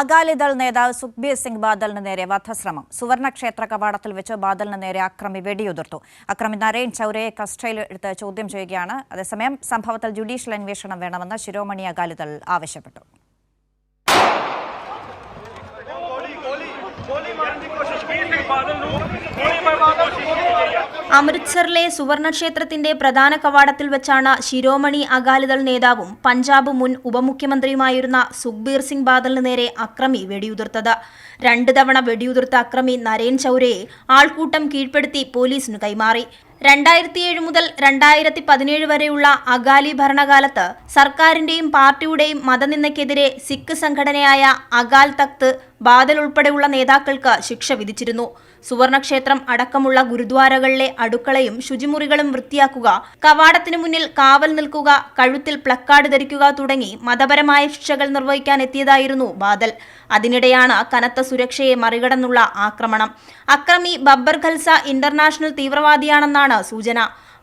അകാലിദൾ നേതാവ് സുഖ്ബീർ സിംഗ് ബാദലിന് നേരെ വധശ്രമം. സുവർണക്ഷേത്ര കവാടത്തിൽ വെച്ച് ബാദലിന് നേരെ അക്രമി വെടിയുതിർത്തു. അക്രമി നരേൻ ചൌരയെ കസ്റ്റഡിയിലെടുത്ത് ചോദ്യം ചെയ്യുകയാണ്. അതേസമയം സംഭവത്തിൽ ജുഡീഷ്യൽ അന്വേഷണം വേണമെന്ന് ശിരോമണി അകാലിദൾ ആവശ്യപ്പെട്ടു. അമൃത്സറിലെ സുവർണക്ഷേത്രത്തിന്റെ പ്രധാന കവാടത്തിൽ വെച്ചാണ് ശിരോമണി അകാലിദൾ നേതാവും പഞ്ചാബ് മുൻ ഉപമുഖ്യമന്ത്രിയുമായിരുന്ന സുഖ്ബീർ സിംഗ് ബാദലിന് നേരെ അക്രമി വെടിയുതിർത്തത്. 2 തവണ വെടിയുതിർത്ത അക്രമി നരേൻ ചൌരയെ ആൾക്കൂട്ടം കീഴ്പ്പെടുത്തി പോലീസിന് കൈമാറി. 2007 മുതൽ 2017 വരെയുള്ള അകാലി ഭരണകാലത്ത് സർക്കാരിന്റെയും പാർട്ടിയുടെയും മതനിന്ദയ്ക്കെതിരെ സിഖ് സംഘടനയായ അകാൽ തഖ്ത് ബാദൽ ഉൾപ്പെടെയുള്ള നേതാക്കൾക്ക് ശിക്ഷ വിധിച്ചിരുന്നു. സുവർണക്ഷേത്രം അടക്കമുള്ള ഗുരുദ്വാരകളിലെ അടുക്കളയും ശുചിമുറികളും വൃത്തിയാക്കുക, കവാടത്തിനു മുന്നിൽ കാവൽ നിൽക്കുക, കഴുത്തിൽ പ്ലക്കാർഡ് ധരിക്കുക തുടങ്ങി മതപരമായ ശിക്ഷകൾ നിർവഹിക്കാൻ എത്തിയതായിരുന്നു ബാദൽ. അതിനിടെയാണ് കനത്ത സുരക്ഷയെ മറികടന്നുള്ള ആക്രമണം. അക്രമി ബബ്ബർ ഖൽസ ഇന്റർനാഷണൽ തീവ്രവാദിയാണെന്നാണ് സൂചന.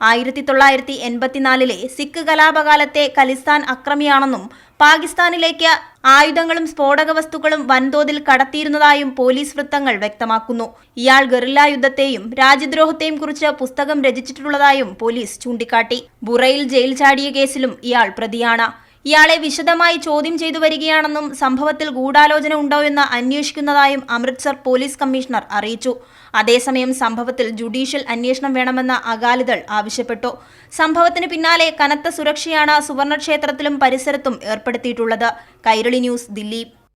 1984-ലെ സിഖ് കലാപകാലത്തെ ഖലിസ്ഥാൻ അക്രമിയാണെന്നും പാകിസ്ഥാനിലേക്ക് ആയുധങ്ങളും സ്ഫോടക വസ്തുക്കളും വൻതോതിൽ കടത്തിയിരുന്നതായും പോലീസ് വൃത്തങ്ങൾ വ്യക്തമാക്കുന്നു. ഇയാൾ ഗറില്ല യുദ്ധത്തെയും രാജ്യദ്രോഹത്തെയും കുറിച്ച് പുസ്തകം രചിച്ചിട്ടുള്ളതായും പോലീസ് ചൂണ്ടിക്കാട്ടി. ബുറയിൽ ജയിൽ ചാടിയ കേസിലും ഇയാൾ പ്രതിയാണ്. ഇയാളെ വിശദമായി ചോദ്യം ചെയ്തു വരികയാണെന്നും സംഭവത്തിൽ ഗൂഢാലോചന ഉണ്ടോ എന്ന് അന്വേഷിക്കുന്നതായും അമൃത്സർ പോലീസ് കമ്മീഷണർ അറിയിച്ചു. അതേസമയം സംഭവത്തിൽ ജുഡീഷ്യൽ അന്വേഷണം വേണമെന്ന് അകാലിദൾ ആവശ്യപ്പെട്ടു. സംഭവത്തിന് പിന്നാലെ കനത്ത സുരക്ഷയാണ് സുവർണക്ഷേത്രത്തിലും പരിസരത്തും ഏർപ്പെടുത്തിയിട്ടുള്ളത്. കൈരളി ന്യൂസ്, ദില്ലി.